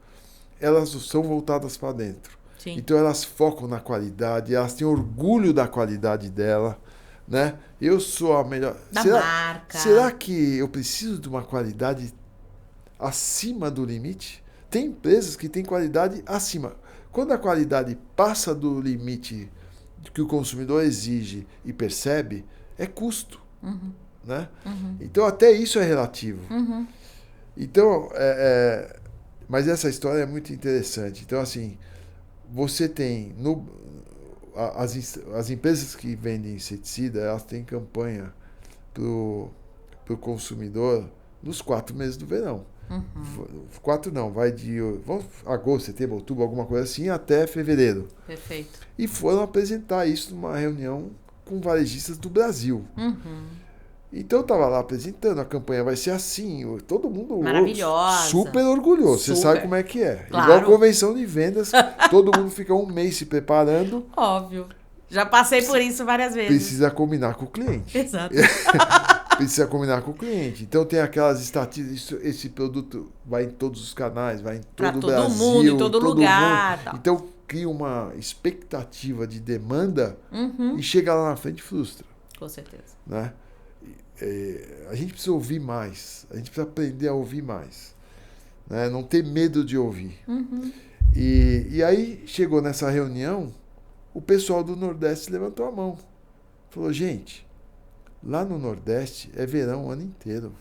elas são voltadas para dentro. Sim. Então elas focam na qualidade, elas têm orgulho da qualidade dela, né? Eu sou a melhor... Da marca. Será que eu preciso de uma qualidade acima do limite? Tem empresas que têm qualidade acima. Quando a qualidade passa do limite que o consumidor exige e percebe, é custo. Uhum. Né? Uhum. Então até isso é relativo. Uhum. Então, mas essa história é muito interessante. Então, assim, você tem as empresas que vendem inseticida, elas têm campanha pro consumidor nos 4 meses do verão. Uhum. 4 não, vai de agosto, setembro, outubro, alguma coisa assim, até fevereiro. Perfeito. E foram apresentar isso numa reunião com varejistas do Brasil. Uhum. Então eu estava lá apresentando, a campanha vai ser assim, todo mundo maravilhosa, super orgulhoso, você sabe como é que é. Claro. Igual convenção de vendas, todo mundo fica um mês se preparando. Óbvio. Já passei por isso várias vezes. Precisa combinar com o cliente. Exato. Precisa combinar com o cliente. Então tem aquelas estatísticas, esse produto vai em todos os canais, vai em todo o Brasil. Para todo mundo, em todo lugar. Mundo. Então cria uma expectativa de demanda e chega lá na frente e frustra. Com certeza. Né? A gente precisa ouvir mais, a gente precisa aprender a ouvir mais, né? Não ter medo de ouvir. Uhum. E aí chegou nessa reunião, o pessoal do Nordeste levantou a mão, falou: gente, lá no Nordeste é verão o ano inteiro,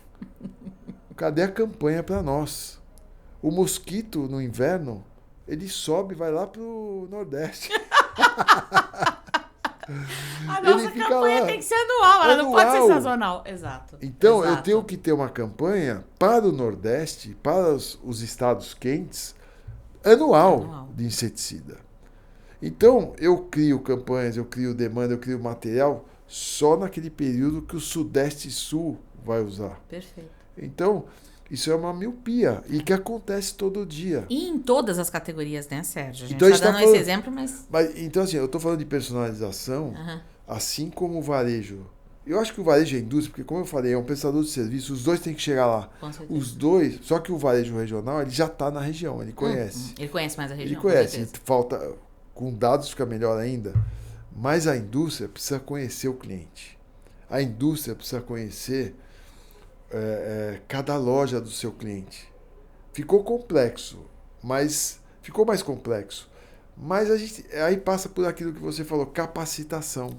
cadê a campanha para nós? O mosquito no inverno ele sobe e vai lá pro Nordeste. A nossa campanha tem que ser anual, ela não pode ser sazonal. Exato. Então, eu tenho que ter uma campanha para o Nordeste, para os estados quentes, anual de inseticida. Então, eu crio campanhas, eu crio demanda, eu crio material só naquele período que o Sudeste e Sul vai usar. Perfeito. Então, isso é uma miopia e que acontece todo dia. E em todas as categorias, né, Sérgio? A gente então, está dando esse exemplo, mas... Então, assim, eu estou falando de personalização, assim como o varejo. Eu acho que o varejo é indústria, porque, como eu falei, é um prestador de serviço, os dois têm que chegar lá. Com certeza. Os dois, só que o varejo regional, ele já está na região, ele conhece. Ele conhece mais a região. Ele conhece, falta, com dados fica melhor ainda. Mas a indústria precisa conhecer o cliente. A indústria precisa conhecer cada loja do seu cliente. Ficou complexo, mas ficou mais complexo. Mas a gente aí passa por aquilo que você falou, capacitação.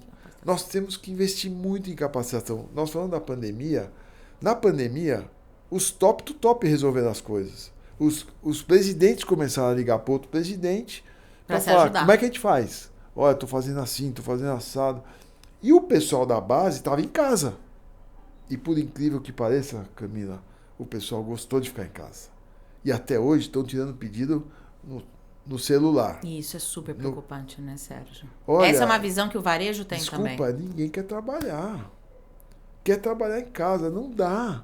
Nós temos que investir muito em capacitação. Nós falamos da pandemia. Na pandemia, os top do top resolveram as coisas. Os presidentes começaram a ligar para outro presidente Pra para se falar, ajudar. como é que a gente faz? Olha, estou fazendo assim, estou fazendo assado. E o pessoal da base estava em casa. E por incrível que pareça, Camila, o pessoal gostou de ficar em casa. E até hoje estão tirando pedido no celular. E isso é super preocupante, né, Sérgio? Olha, Essa é uma visão que o varejo tem também. Desculpa, ninguém quer trabalhar. Quer trabalhar em casa. Não dá.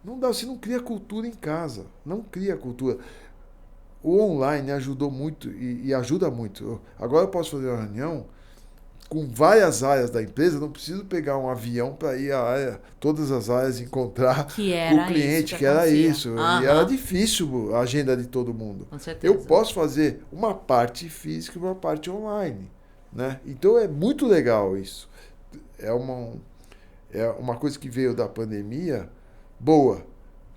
Não dá. Você não cria cultura em casa. Não cria cultura. O online ajudou muito e ajuda muito. Agora eu posso fazer uma reunião com várias áreas da empresa, não preciso pegar um avião para ir à área, todas as áreas, encontrar o cliente, que era isso. E era difícil a agenda de todo mundo. Com certeza. Eu posso fazer uma parte física e uma parte online. Né? Então é muito legal isso. É uma coisa que veio da pandemia boa,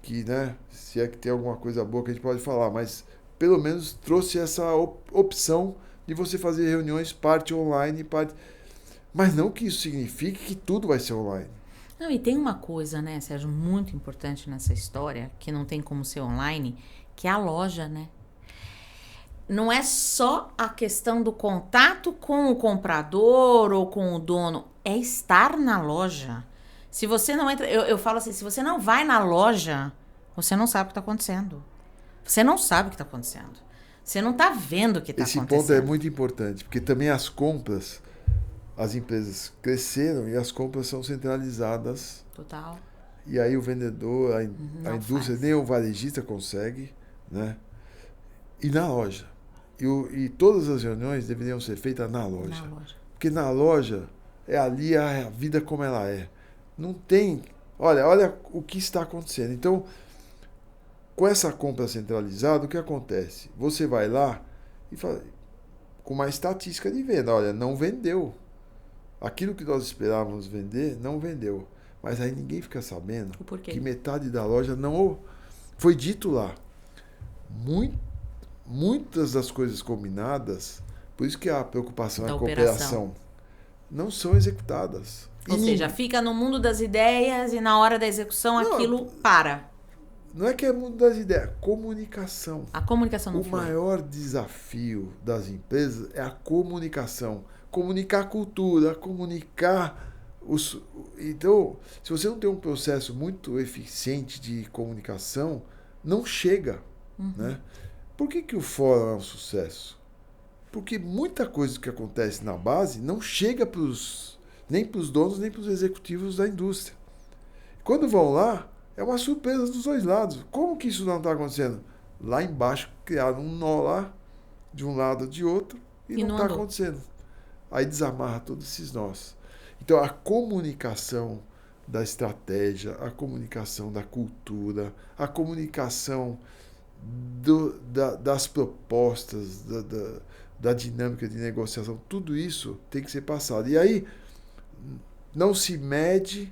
que, né, se é que tem alguma coisa boa que a gente pode falar, mas pelo menos trouxe essa opção de você fazer reuniões parte online, mas não que isso signifique que tudo vai ser online. Não, e tem uma coisa, né, Sérgio, muito importante nessa história, que não tem como ser online, que é a loja, né? Não é só a questão do contato com o comprador ou com o dono, é estar na loja. Se você não entra, eu falo assim, se você não vai na loja, você não sabe o que está acontecendo. Você não sabe o que está acontecendo. Você não está vendo o que está acontecendo. Esse ponto é muito importante, porque também as compras, as empresas cresceram e as compras são centralizadas. Total. E aí o vendedor, a indústria, nem o varejista consegue, né? E na loja. E todas as reuniões deveriam ser feitas na loja. Na loja. Porque na loja é ali a vida como ela é. Não tem... Olha o que está acontecendo. Então, com essa compra centralizada, o que acontece? Você vai lá e fala, com uma estatística de venda, olha, não vendeu. Aquilo que nós esperávamos vender, não vendeu. Mas aí ninguém fica sabendo que metade da loja não... Foi dito lá. Muitas das coisas combinadas, por isso que a preocupação é a cooperação, não são executadas. Ou seja, fica no mundo das ideias e na hora da execução aquilo para. Não é que é mundo das ideias, comunicação. A comunicação não flui. O maior desafio das empresas é a comunicação. Comunicar a cultura, comunicar os... Então, se você não tem um processo muito eficiente de comunicação, não chega. Né? Por que o fórum é um sucesso? Porque muita coisa que acontece na base não chega nem para os donos, nem para os executivos da indústria. Quando vão lá, é uma surpresa dos dois lados. Como que isso não está acontecendo? Lá embaixo criaram um nó lá, de um lado ou de outro, e não está acontecendo. Aí desamarra todos esses nós. Então, a comunicação da estratégia, a comunicação da cultura, a comunicação das propostas, da dinâmica de negociação, tudo isso tem que ser passado. E aí, não se mede...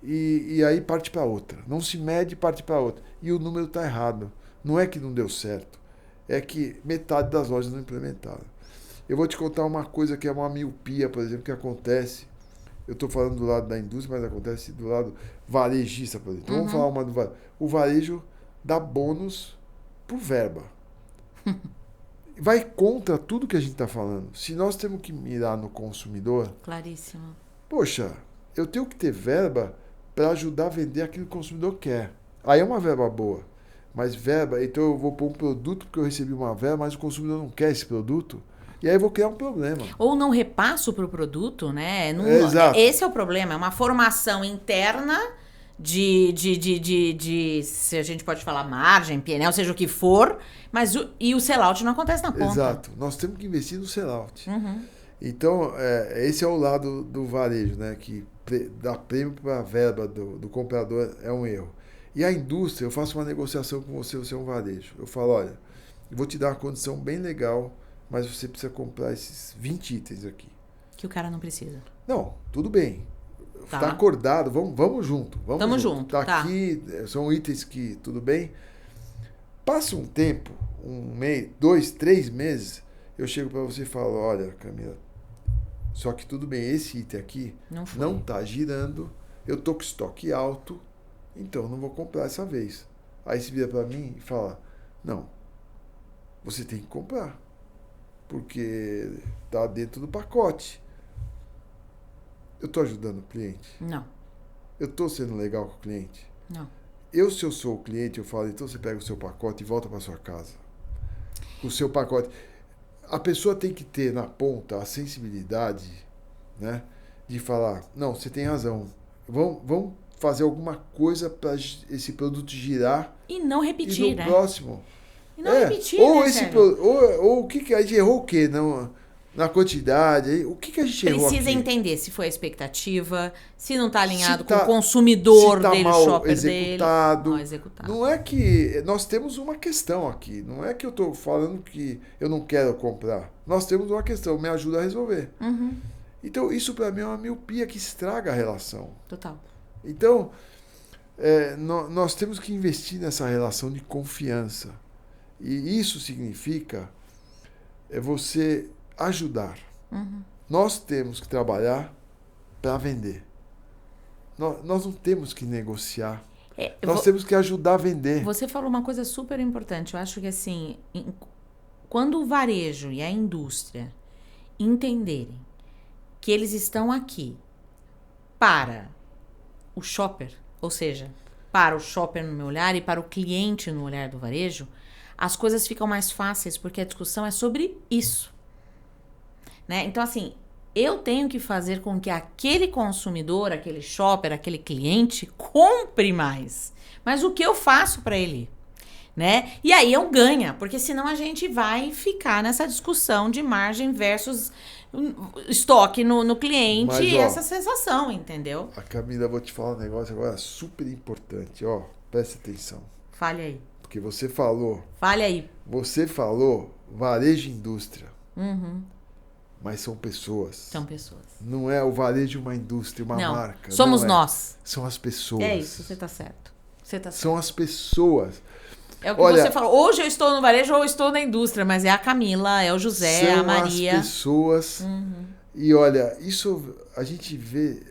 E aí parte para outra. Não se mede e parte para outra. E o número está errado. Não é que não deu certo. É que metade das lojas não implementaram. Eu vou te contar uma coisa que é uma miopia, por exemplo, que acontece. Eu estou falando do lado da indústria, mas acontece do lado varejista, por exemplo. Então, vamos falar uma do varejo. O varejo dá bônus por verba. Vai contra tudo que a gente está falando. Se nós temos que mirar no consumidor... Claríssimo. Poxa, eu tenho que ter verba para ajudar a vender aquilo que o consumidor quer. Aí é uma verba boa. Mas verba, então eu vou pôr um produto porque eu recebi uma verba, mas o consumidor não quer esse produto. E aí eu vou criar um problema. Ou não repasso para o produto, né? Exato. Esse é o problema. É uma formação interna se a gente pode falar margem, PNL, seja o que for, mas o sellout não acontece na ponta. Exato. Nós temos que investir no sellout. Então, esse é o lado do varejo, né? Que dar prêmio para a verba do comprador é um erro. E a indústria, eu faço uma negociação com você é um varejo. Eu falo, olha, eu vou te dar uma condição bem legal, mas você precisa comprar esses 20 itens aqui. Que o cara não precisa. Não, tudo bem. Tá acordado, vamos junto. Vamos junto. Tá aqui, são itens que, tudo bem. Passa um tempo, um mês, 2, 3 meses, eu chego para você e falo, olha, Camila, só que tudo bem, esse item aqui não tá girando, eu tô com estoque alto, então não vou comprar essa vez. Aí você vira para mim e fala, Não. Você tem que comprar. Porque está dentro do pacote. Eu estou ajudando o cliente? Não. Eu estou sendo legal com o cliente? Não. Se eu sou o cliente, eu falo, então você pega o seu pacote e volta para sua casa. O seu pacote. A pessoa tem que ter na ponta a sensibilidade, né, de falar, não, você tem razão. Vamos fazer alguma coisa para esse produto girar. E não repetir, e no né? próximo. E não repetir, ou né, esse Sérgio? ou o que a gente errou o quê? Na quantidade, o que a gente errou Precisa aqui? entender se foi a expectativa, se não está alinhado Se com tá- o consumidor se tá dele, o mal shopper executado. dele. Mal executado. Não é que nós temos uma questão aqui. Não é que eu estou falando que eu não quero comprar. Nós temos uma questão, me ajuda a resolver. Uhum, Então, isso para mim é uma miopia que estraga a relação. total. Então, nós temos que investir nessa relação de confiança. E isso significa você ajudar. Uhum. Nós temos que trabalhar para vender. Nós não temos que negociar. Nós temos que ajudar a vender. Você falou uma coisa super importante. Eu acho que assim, quando o varejo e a indústria entenderem que eles estão aqui para o shopper, ou seja, para o shopper no meu olhar e para o cliente no olhar do varejo, as coisas ficam mais fáceis porque a discussão é sobre isso. Né? Então, assim, eu tenho que fazer com que aquele consumidor, aquele shopper, aquele cliente compre mais. Mas o que eu faço para ele? Né? E aí eu ganho, porque senão a gente vai ficar nessa discussão de margem versus estoque no cliente. Mas, e ó, essa sensação, entendeu? A Camila, vou te falar um negócio agora super importante. Ó, preste atenção. Fale aí. Porque você falou varejo e indústria. Uhum. Mas são pessoas. São pessoas. Não é o varejo uma indústria, uma Não, marca. somos não é. nós. São as pessoas. É isso, você tá certo. Você tá certo. São as pessoas. É o que Olha, você falou. Hoje eu estou no varejo ou eu estou na indústria, mas é a Camila, é o José, são a Maria. as pessoas. Uhum. E olha, isso a gente vê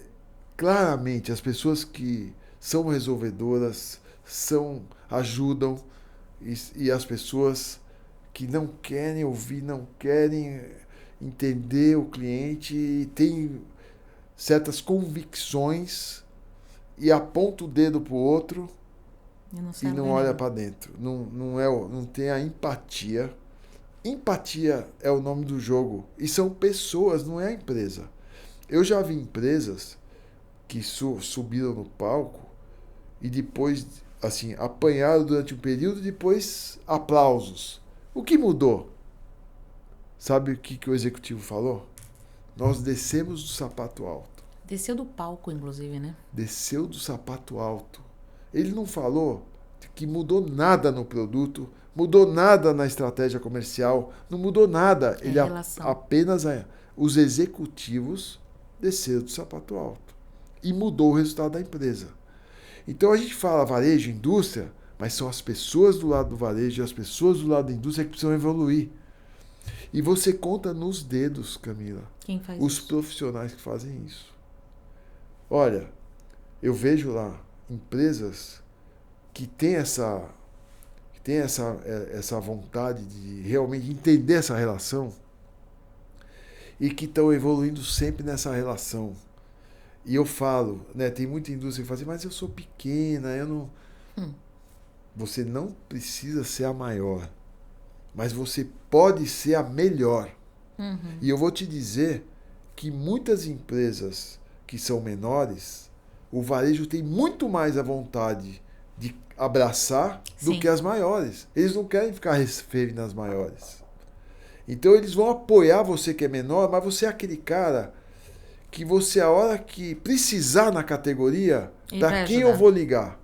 claramente as pessoas que são resolvedoras, ajudam, e as pessoas que não querem ouvir, não querem entender o cliente, e têm certas convicções e aponta o dedo pro outro e não olha para dentro. Não tem a empatia. Empatia é o nome do jogo. E são pessoas, não é a empresa. Eu já vi empresas que subiram no palco e depois, assim, apanharam durante um período e depois aplausos. O que mudou? Sabe o que o executivo falou? Nós descemos do sapato alto. Desceu do palco, inclusive, né? Desceu do sapato alto. Ele não falou que mudou nada no produto, mudou nada na estratégia comercial, não mudou nada. Ele apenas os executivos desceram do sapato alto e mudou o resultado da empresa. Então a gente fala varejo, indústria, mas são as pessoas do lado do varejo e as pessoas do lado da indústria que precisam evoluir. E você conta nos dedos, Camila, quem faz os isso? profissionais que fazem isso. Olha, eu vejo lá empresas que têm essa vontade de realmente entender essa relação e que estão evoluindo sempre nessa relação. E eu falo, né, tem muita indústria que fala assim, mas eu sou pequena, eu não... Você não precisa ser a maior, mas você pode ser a melhor. Uhum. E eu vou te dizer que muitas empresas que são menores, o varejo tem muito mais a vontade de abraçar do que as maiores. Eles não querem ficar refém nas maiores. Então eles vão apoiar você que é menor, mas você é aquele cara que você, a hora que precisar na categoria, para quem eu vou ligar?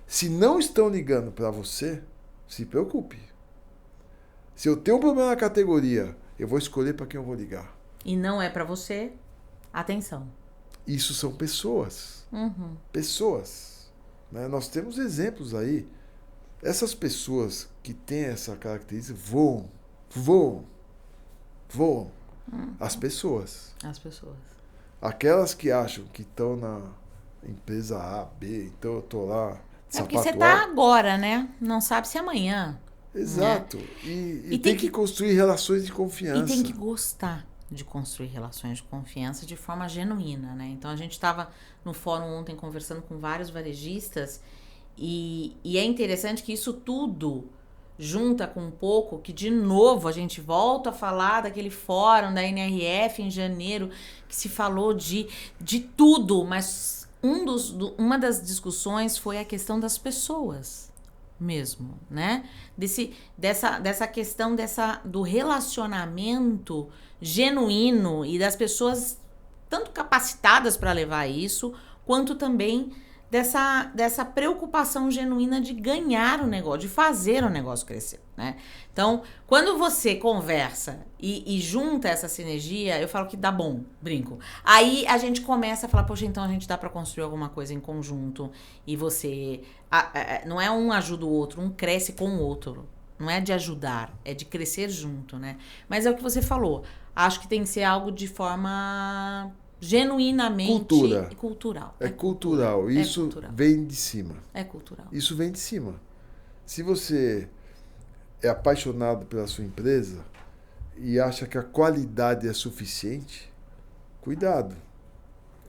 Se não estão ligando para você, se preocupe. Se eu tenho um problema na categoria, eu vou escolher para quem eu vou ligar. E não é para você, atenção. Isso são pessoas. Uhum. Pessoas. Né? Nós temos exemplos aí. Essas pessoas que têm essa característica voam. Uhum. As pessoas. As pessoas. Aquelas que acham que estão na empresa A, B, então eu estou lá. É porque você tá agora, né? Não sabe se amanhã. Exato. Né? E tem que construir relações de confiança. E tem que gostar de construir relações de confiança de forma genuína, né? Então a gente estava no fórum ontem conversando com vários varejistas e é interessante que isso tudo junta com um pouco que, de novo, a gente volta a falar daquele fórum da NRF em janeiro, que se falou de tudo, mas uma das discussões foi a questão das pessoas mesmo, né? Dessa questão do relacionamento genuíno e das pessoas tanto capacitadas para levar isso, quanto também dessa preocupação genuína de ganhar o negócio, de fazer o negócio crescer, né? Então, quando você conversa e junta essa sinergia, eu falo que dá bom, brinco. Aí a gente começa a falar, poxa, então a gente dá para construir alguma coisa em conjunto e você... não é um ajuda o outro, um cresce com o outro. Não é de ajudar, é de crescer junto, né? Mas é o que você falou. Acho que tem que ser algo de forma... genuinamente cultural. É cultural. Isso cultural. Vem de cima. É cultural. Isso vem de cima. Se você é apaixonado pela sua empresa e acha que a qualidade é suficiente, cuidado.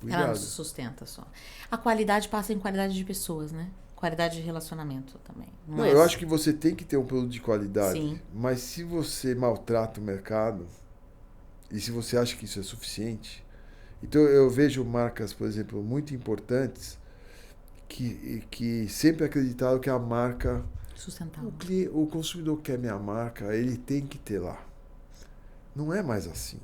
Ela não se sustenta só. A qualidade passa em qualidade de pessoas, né? Qualidade de relacionamento também. Não, eu acho que você tem que ter um produto de qualidade. Sim. Mas se você maltrata o mercado e se você acha que isso é suficiente... Então, eu vejo marcas, por exemplo, muito importantes que sempre acreditaram que a marca... Sustentável. O consumidor quer minha marca, ele tem que ter lá. Não é mais assim.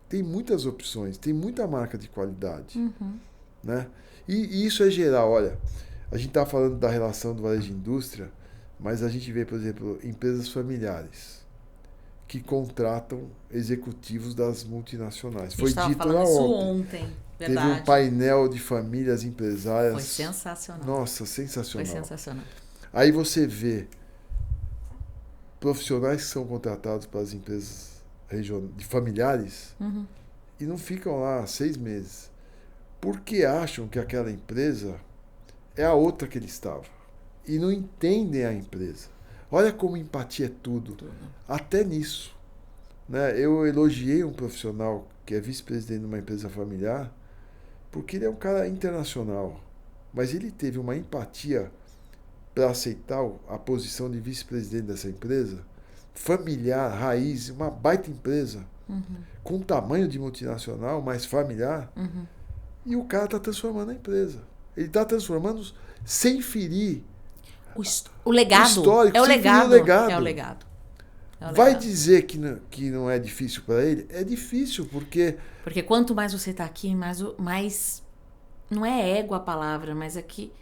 Tem muitas opções, tem muita marca de qualidade. Uhum. Né? E isso é geral. Olha, a gente está falando da relação do varejo de indústria, mas a gente vê, por exemplo, empresas familiares que contratam executivos das multinacionais. Foi dito lá ontem. Verdade. Teve um painel de famílias empresárias. Foi sensacional. Nossa, sensacional. Foi sensacional. Aí você vê profissionais que são contratados para as empresas de familiares e não ficam lá 6 meses. Porque acham que aquela empresa é a outra que ele estava. E não entendem a empresa. Olha como empatia é tudo. Até nisso. Né? Eu elogiei um profissional que é vice-presidente de uma empresa familiar porque ele é um cara internacional. Mas ele teve uma empatia para aceitar a posição de vice-presidente dessa empresa, familiar, raiz, uma baita empresa, com tamanho de multinacional, mas familiar, e o cara está transformando a empresa. Ele está transformando sem ferir o legado. O histórico, é o legado. É o legado. Vai dizer que não é difícil para ele? É difícil, porque... Porque quanto mais você está aqui, mais... Não é ego a palavra, mas aqui...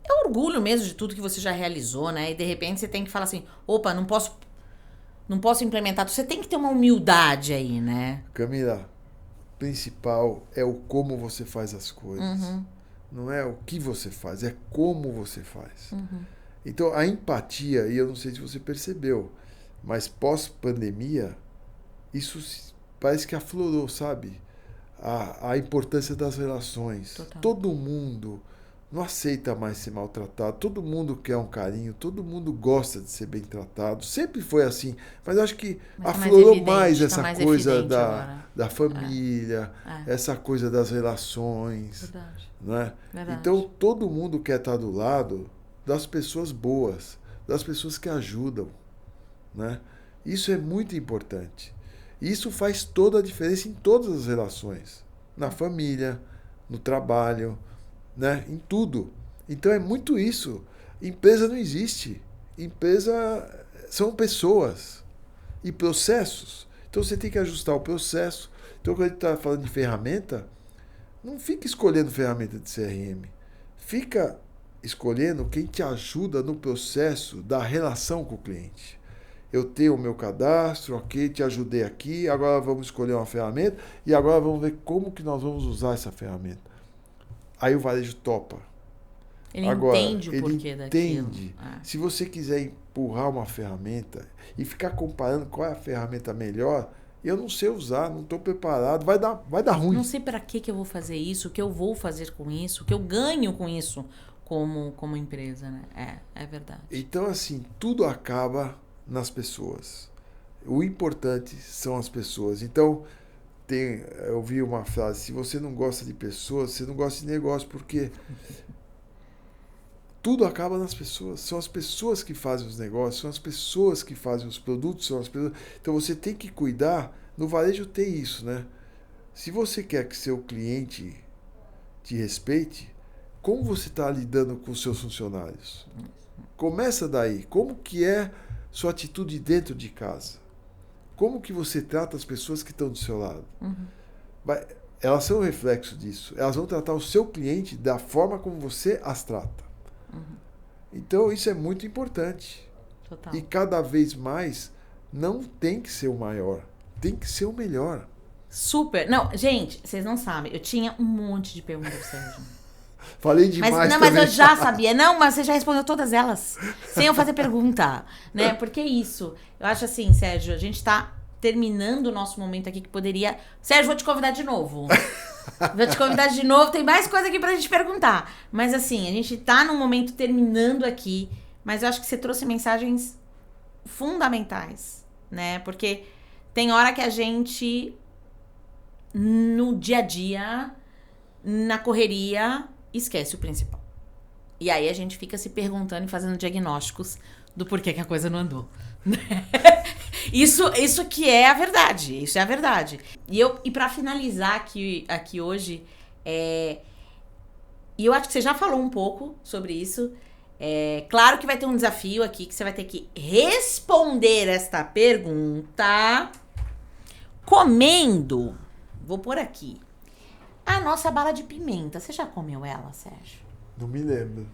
É orgulho mesmo de tudo que você já realizou, né? E de repente você tem que falar assim, opa, não posso implementar. Você tem que ter uma humildade aí, né? Camila, o principal é o como você faz as coisas. Não é o que você faz, é como você faz. Então, a empatia, e eu não sei se você percebeu, mas pós-pandemia, isso parece que aflorou, sabe? A importância das relações. Total. Todo mundo não aceita mais ser maltratado, todo mundo quer um carinho, todo mundo gosta de ser bem tratado. Sempre foi assim, mas eu acho que aflorou mais essa coisa da família, essa coisa das relações. Verdade. Né? Verdade. Então, todo mundo quer estar do lado das pessoas boas, das pessoas que ajudam. Né? Isso é muito importante. Isso faz toda a diferença em todas as relações. Na família, no trabalho, né? Em tudo. Então é muito isso. Empresa não existe. Empresa são pessoas e processos. Então você tem que ajustar o processo. Então quando a gente está falando de ferramenta, não fica escolhendo ferramenta de CRM. Fica escolhendo quem te ajuda no processo da relação com o cliente. Eu tenho o meu cadastro, ok, te ajudei aqui, agora vamos escolher uma ferramenta e agora vamos ver como que nós vamos usar essa ferramenta. Aí o varejo topa. Ele agora, entende o porquê daquilo. Se você quiser empurrar uma ferramenta e ficar comparando qual é a ferramenta melhor, eu não sei usar, não estou preparado, vai dar ruim. Não sei para que eu vou fazer isso, o que eu vou fazer com isso, o que eu ganho com isso. como empresa, né? É verdade. Então, assim, tudo acaba nas pessoas. O importante são as pessoas. Então, eu vi uma frase: se você não gosta de pessoas, você não gosta de negócio, porque tudo acaba nas pessoas. São as pessoas que fazem os negócios, são as pessoas que fazem os produtos, são as pessoas. Então, você tem que cuidar. No varejo tem isso, né? Se você quer que seu cliente te respeite, como você está lidando com os seus funcionários? Começa daí. Como que é sua atitude dentro de casa? Como que você trata as pessoas que estão do seu lado? Elas são um reflexo disso. Elas vão tratar o seu cliente da forma como você as trata. Então, isso é muito importante. Total. E cada vez mais, não tem que ser o maior. Tem que ser o melhor. Super. Não, gente, vocês não sabem. Eu tinha um monte de perguntas pro Sérgio. Falei demais Mas eu já sabia. Não, mas você já respondeu todas elas. Sem eu fazer pergunta. Né? Porque é isso. Eu acho assim, Sérgio, a gente tá terminando o nosso momento aqui que poderia... Sérgio, vou te convidar de novo. Vou te convidar de novo. Tem mais coisa aqui pra gente perguntar. Mas assim, a gente tá num momento terminando aqui. Mas eu acho que você trouxe mensagens fundamentais. Né? Porque tem hora que a gente... no dia a dia, na correria, esquece o principal. E aí a gente fica se perguntando e fazendo diagnósticos do porquê que a coisa não andou. Isso que é a verdade. Isso é a verdade. E pra finalizar aqui hoje, e eu acho que você já falou um pouco sobre isso. Claro que vai ter um desafio aqui, que você vai ter que responder esta pergunta comendo... Vou pôr aqui. A nossa bala de pimenta. Você já comeu ela, Sérgio? Não me lembro.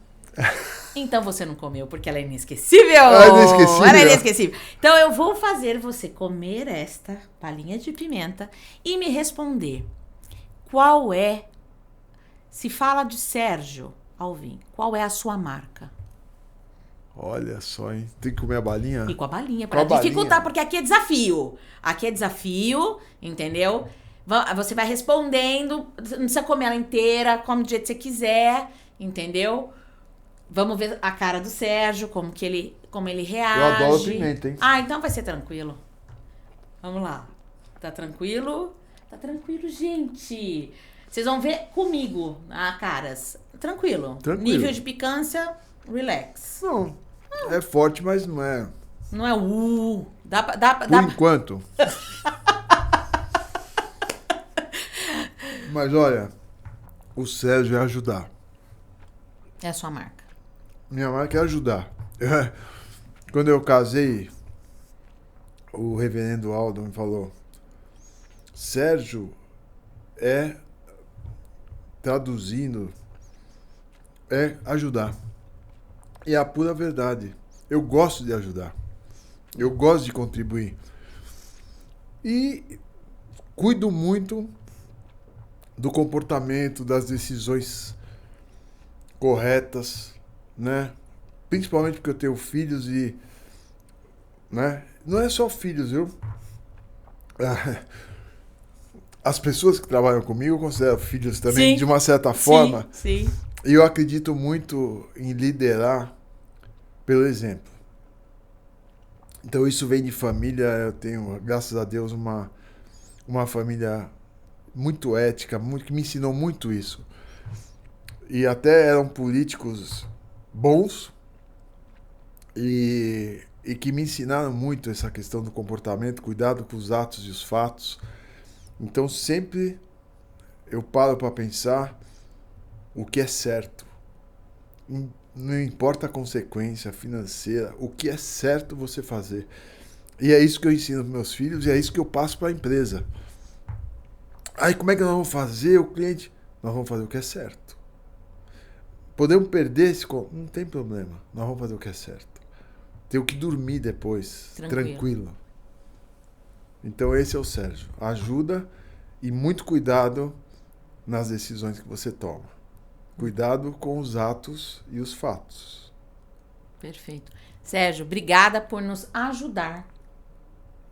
Então você não comeu, porque ela é inesquecível. Ela é inesquecível. Então eu vou fazer você comer esta balinha de pimenta e me responder qual é, se fala de Sérgio Alvim, qual é a sua marca? Olha só, hein? Tem que comer a balinha? E com a balinha, pra dificultar, porque aqui é desafio. Aqui é desafio, entendeu? Você vai respondendo, não precisa comer ela inteira, come do jeito que você quiser, entendeu? Vamos ver a cara do Sérgio, como ele reage. Eu adoro pimenta, hein? Então vai ser tranquilo. Vamos lá. Tá tranquilo? Tá tranquilo, gente. Vocês vão ver comigo, caras. Tranquilo. Nível de picância, relax. Não, é forte, mas não é. Não é Por enquanto. Mas olha, o Sérgio é ajudar. É a sua marca. Minha marca é ajudar. Quando eu casei, o reverendo Aldo me falou: Sérgio traduzindo, é ajudar. E é a pura verdade. Eu gosto de ajudar. Eu gosto de contribuir. E cuido muito do comportamento, das decisões corretas, né? Principalmente porque eu tenho filhos e, né? Não é só filhos, viu? As pessoas que trabalham comigo eu considero filhos também, de uma certa forma. Sim. E eu acredito muito em liderar pelo exemplo. Então isso vem de família. Eu tenho, graças a Deus, uma família muito ética, que me ensinou muito isso. E até eram políticos bons e que me ensinaram muito essa questão do comportamento, cuidado com os atos e os fatos. Então sempre eu paro para pensar o que é certo. Não importa a consequência financeira, o que é certo você fazer. E é isso que eu ensino para meus filhos e é isso que eu passo para a empresa. Aí como é que nós vamos fazer o cliente? Nós vamos fazer o que é certo. Podemos perder não tem problema. Nós vamos fazer o que é certo. Tenho que dormir depois, tranquilo. Então esse é o Sérgio. Ajuda e muito cuidado nas decisões que você toma. Cuidado com os atos e os fatos. Perfeito. Sérgio, obrigada por nos ajudar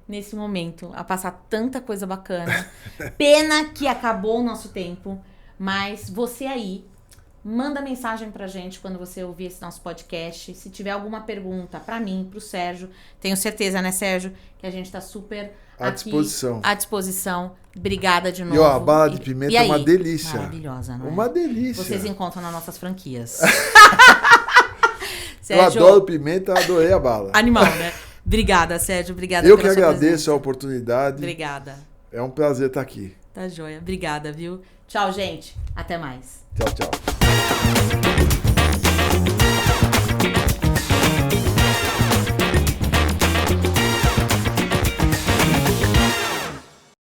nesse momento a passar tanta coisa bacana. Pena que acabou o nosso tempo, mas você aí Manda mensagem pra gente quando você ouvir esse nosso podcast. Se tiver alguma pergunta pra mim, pro Sérgio, tenho certeza, né, Sérgio, que a gente tá super À disposição. À disposição. Obrigada de novo. E ó, a bala de pimenta é uma delícia. Maravilhosa, não é? Uma delícia. Vocês encontram nas nossas franquias. Sérgio, eu adoro pimenta, adorei a bala. Animal, né? Obrigada, Sérgio. Obrigada Eu pela que sua agradeço presença. a oportunidade. Obrigada. É um prazer estar aqui. Tá joia. Obrigada, viu? Tchau, gente. Até mais. Tchau, tchau.